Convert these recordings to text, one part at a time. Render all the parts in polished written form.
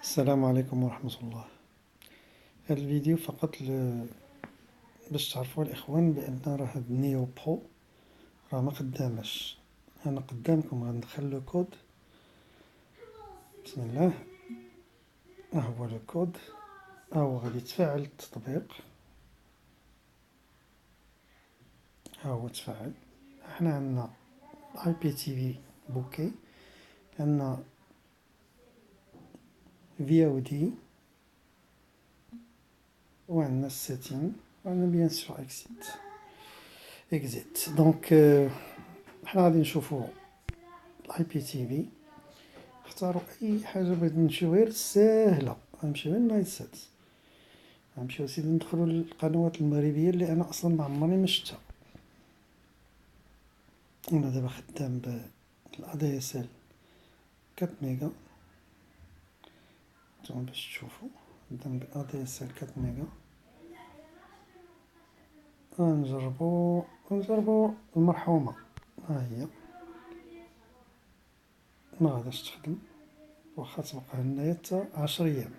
السلام عليكم ورحمة الله. هذا الفيديو فقط باش تعرفوا الإخوان بأن راه هاد النيو برو راه ما خدامش. أنا قدامكم غندخل لو كود. بسم الله. ها هو لو كود، ها هو غادي يتفاعل التطبيق، ها هو تفاعل. حنا عندنا اي بي تي في بوكي، عندنا في او دي، وعندنا السيتين، وعندنا بيان سور اكزيت. دونك حنا غادي نشوفو الاي بي تي في. اختاروا اي حاجه بغيت نمشيو غير ساهله، غنمشيو غير نايت سات، غنمشيو سيدي ندخلوا للقنوات المغربيه اللي انا اصلا ما عمرني ما شفتها. انا دابا خدام بالا دي اس ال 4 ميغا، نتوما باش تشوفوا خدام بالا دي اس ال 4 ميغا. غنجربو المرحومه، ها هي ما غاداش تخدم، واخا تبقى هنايا حتى 10 ايام.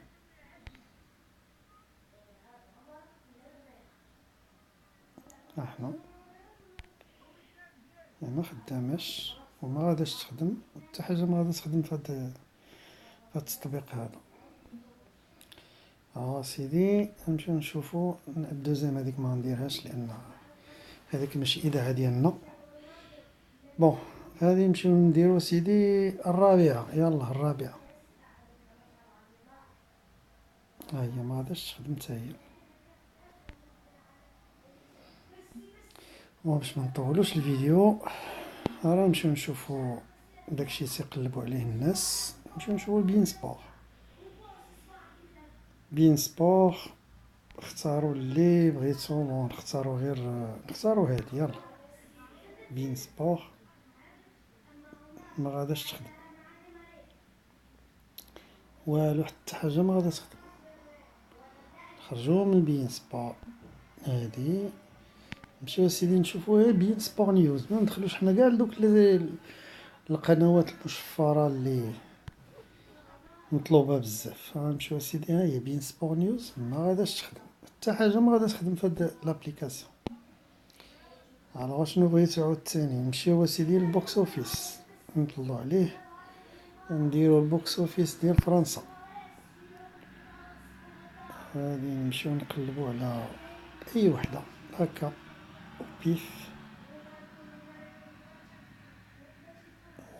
ها حنا ما خداماش وما غاداش تخدم، حتى حاجه ما غاداش تخدم في هاد التطبيق هذا. سيدي نمشيو نشوفو الدوزيام، هذيك ما نديرهاش لان هذيك ماشي اذاعه ديالنا. بون هذه نمشيو نديرو سيدي الرابعه، يلا الرابعه. ها هي ما غاداش تخدم حتى هي. بون باش ما نطولوش الفيديو، راه نمشيو نشوفو داكشي تيقلبو عليه الناس. نمشيو نشوفو بين سبور. بين سبور اختاروا اللي بغيتو. بون نختارو هادي، يلا بين سبور. ما غاداش تخدم والو، حتى حاجه ما غاداش تخدم. خرجوا من بين سبور هادي، نمشيو سيدي نشوفو غير بين سبور نيوز. ما ندخلوش حنا كاع لدوك القنوات المشفره اللي مطلوبه بزاف. غنمشيو سيدي، ها هي بين سبور نيوز ما غاداش تخدم، حتى حاجه ما غاداش تخدم في هاد لابليكاسيون. الوغ شنو بغيت عاوتاني؟ نمشيو سيدي للبوكس اوفيس، نطلعو عليه، نديرو البوكس اوفيس ديال فرنسا. غادي نمشيو نقلبو على اي وحده هكا بيف.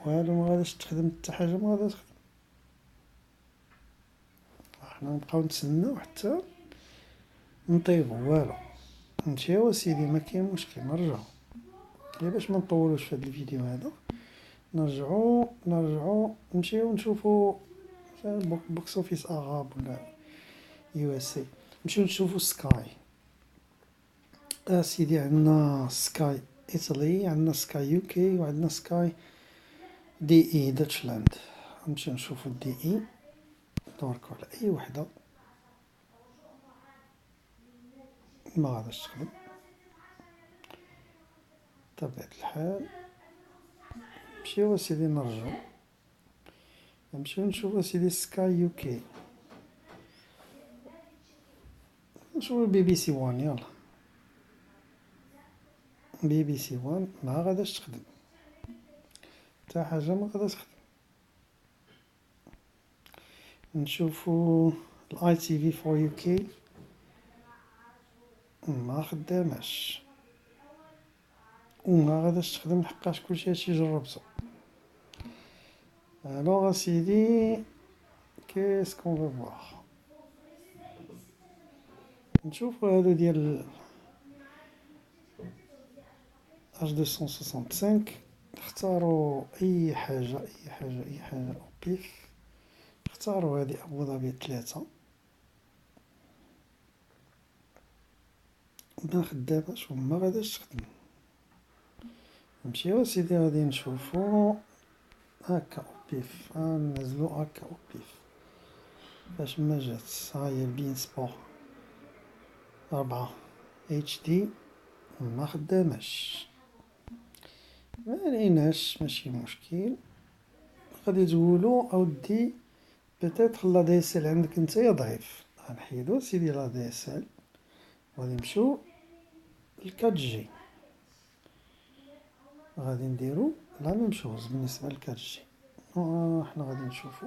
والو ما غاداش تخدم، حتى حاجه ما غاداش تخدم. حنا نبقاو نتسناو حتى نطيبو، والو. نمشيو سيدي ما كاين مشكل، نرجعو غير باش ما نطولوش في هذا الفيديو هذا. نرجعو نمشيو نشوفو بوكس اوفيس اغاب ولا يو اس اي. نمشيو نشوفو سكاي. سيدي عندنا سكاي ايطالي، عندنا سكاي يو كي، وعندنا سكاي دي اي داتشلاند. نمشيو نشوفو دي اي، ندوركو على اي وحده. ما غاداش تخدم بطبيعة الحال. نمشيو سيدي نرجعو، نمشيو نشوفو سيدي سكاي يو كي، نشوفو بي بي سي وان. يلا بي بي سي وان ما غاداش تخدم، حتى حاجه ما غاداش تخدم. نشوفو الاي تي في 4 يو كي ما خداماش وما غاداش تخدم، لحقاش كلشي هادشي جربتو. الوغ سيدي كيسكون فو فواغ، نشوفو هادو ديال اش 265. اختاروا اي حاجه اي حاجه اي حاجه او بيف. اختاروا هادي ابو ظبي 3. ما خداماش وما غاداش تخدم. نمشيو سيدي غادي نشوفو هكا او بيف، ننزلو هكا او بيف باش ما جات. ها هي البين سبور 4 اتش دي ما خداماش. ما لقيناش، ماشي مشكل. غادي تقولو اودي بيتيتر لا دي اس ال عندك نتايا ضعيف، غنحيدو سيدي لا دي اس ال وغادي نمشيو ل 4G. غادي نديرو لا ميم شوز بالنسبة ل 4G. حنا غادي نشوفو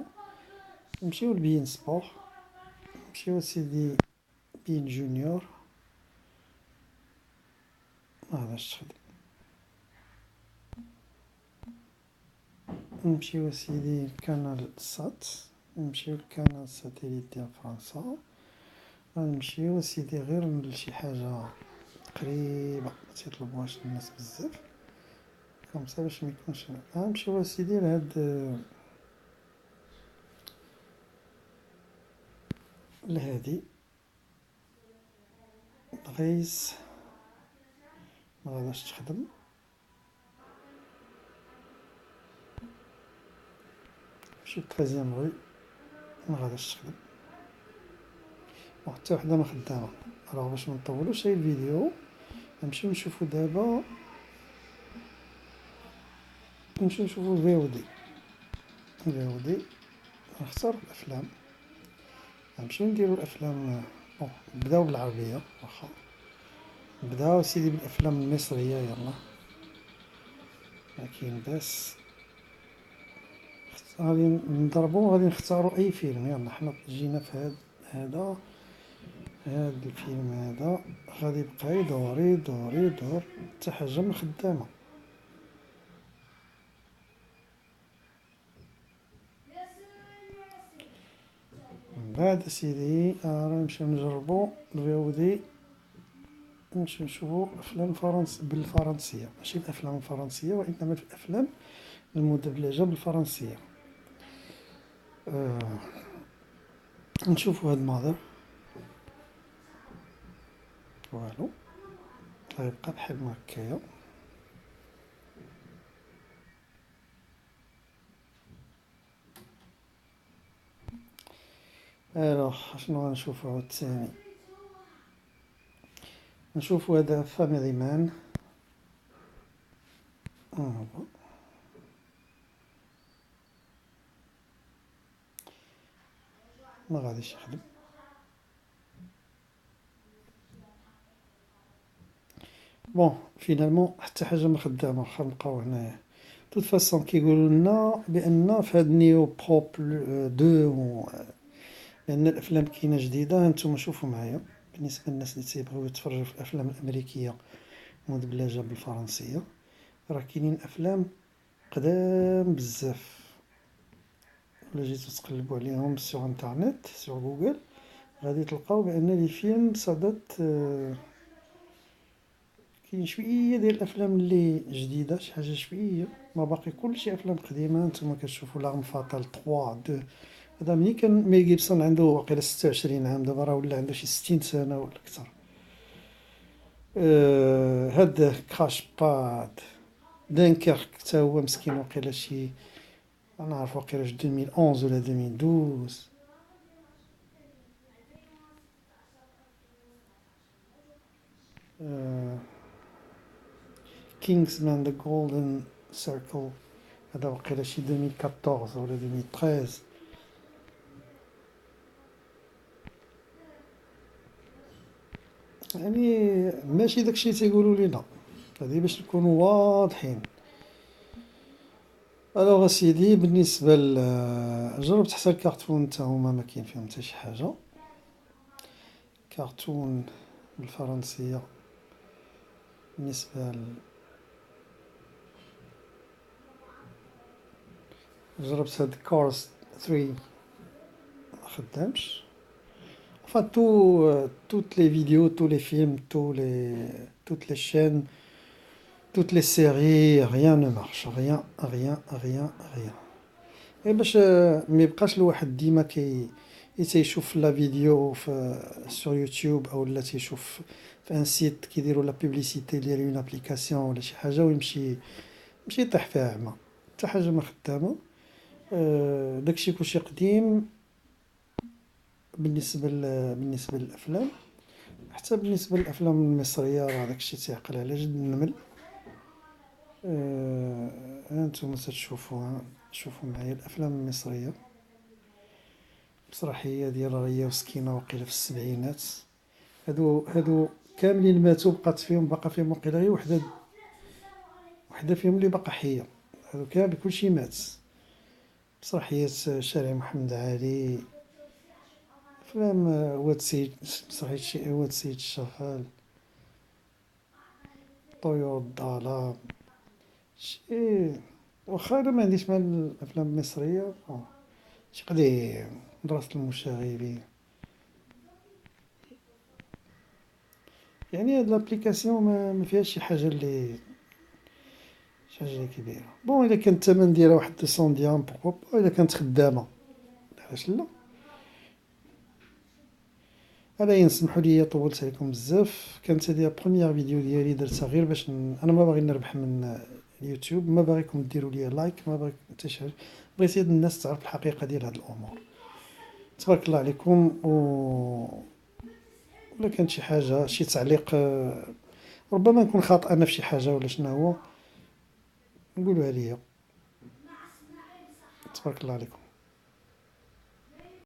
نمشيو لبين سبور، نمشيو سيدي بين جونيور، مغاداش تخدم. نمشيو سيدي كانال سات، نمشيو لكانال ساتيليت ديال فرنسا، غنمشيو سيدي غير لشي حاجة قريبة متيطلبوهاش الناس بزاف كمسا باش ميكونش. غنمشيو سيدي لهاد لهادي دغيس مغاداش تخدم. نمشيو لتريزيام غو مغاداش تخدم، حتى وحدة مخدامة. الوغ باش منطولوش هاي الفيديو نمشيو نشوفو دابا، نمشيو نشوفو الفي او دي. الفي او دي نختار الافلام، نمشيو نديرو الافلام. بون نبداو بالعربية واخا، نبداو سيدي بالافلام المصرية يلا مكاين باس. غادي نضربو غادي نختارو اي فيلم. يلا حنا جينا في هاد الفيلم هذا غادي يبقى يدور يدور يدور حتى حاجة من خدامة. من بعد سيدي نمشيو نجربو الفي او دي، نمشيو نشوفو افلام بالفرنسية، ماشي الافلام الفرنسية وانما الافلام المدبلجة بالفرنسية. نشوفو هاد ماذر والو غيبقى بحال ما هكايا. شنو غنشوفو عاود تاني؟ نشوفو هذا فاميلي مان. ما غاديش يخدم. بون فينالمون حتى حاجة ما خدامة، واخا نبقاو هنايا. توت فاسون كيقولوا لنا بان في هاد نيو بروب 2 لان الافلام كاينه جديده. هانتوما شوفوا معايا بالنسبه للناس اللي تيبغيو يتفرجوا في الافلام الامريكيه مدبلجه بالفرنسيه، راه كاينين افلام قدام بزاف. ولا جيتو تقلبوا عليهم سور انترنت سور جوجل غادي تلقاو بان لي فيلم صدات. كاين شويه ديال الافلام اللي جديده، شي حاجه شويه، ما باقي كلشي افلام قديمه. نتوما كتشوفوا لارم فاتال 3 2. هذا ملي كان ميل جيبسون عنده واقيلا 26 عام، دابا راه ولا عنده شي 60 سنه ولا اكثر. هاد كراش باد دانكيرك حتى هو مسكين واقيلا شي، انا عارف واقيلا 2011 ولا 2012. كينجز مان ذا جولدن سيركل هذا واقيلا شي 2014 ولا 2013. يعني ماشي داكشي تيقولوا لينا، هذه باش نكونوا واضحين. الوغ اسيدي بالنسبه جربت حتى الكارتون تا هما ما كاين فيهم حتى شي حاجه. كرتون بالفرنسيه بالنسبه جربت هاد كارز 3 ما خدامش. enfin toutes les vidéos, tous les films, toutes les chaînes, toutes les séries, rien ne marche, rien rien rien rien. غير باش ما يبقاش الواحد ديما تيشوف لا فيديو في سور يوتيوب او لا تيشوف في ان سيت كيديروا لا بوبليسيتي ديال اون ابليكاسيون ولا شي حاجه ويمشي يطيح فيها عما حتى حاجه ما خدامه. داكشي كلشي قديم بالنسبه للافلام. حتى بالنسبه للافلام المصريه راه داكشي تيعقل على جد النمل. هانتوما تتشوفوها، شوفوا معايا الافلام المصريه. مسرحية ديال ريا وسكينة وقيلة في السبعينات. هادو كاملين ماتوا، بقات فيهم باقا فيهم وقيلة غير وحدة فيهم اللي باقا حية. هادو كامل كلشي مات. مسرحية شارع محمد علي، أفلام واد سيد، مسرحية واد سيد الشغال، طيور الظلام، شي. واخا انا ما عنديش مع الافلام المصريه، شي قديم، مدرسة المشاغبين. يعني هاد لابليكاسيون ما فيهاش شي حاجه اللي كبيره. بون الا كان الثمن ديالها واحد 200 درهم بوغكوا با، الا كانت خدامه علاش لا. انا نسمحوا لي طولت عليكم بزاف. كانت هذه بروميير فيديو ديالي درتها غير باش انا ما باغي نربح من اليوتيوب، ما باغيكم ديروا لي لايك، ما باغي حتى شي حاجه. بغيت هاد الناس تعرف الحقيقه ديال هاد الامور. تبارك الله عليكم. ولا كانت شي حاجه، شي تعليق، ربما نكون خاطئ انا في شي حاجه ولا شنو هو، نقولوها ليا. تبارك الله عليكم.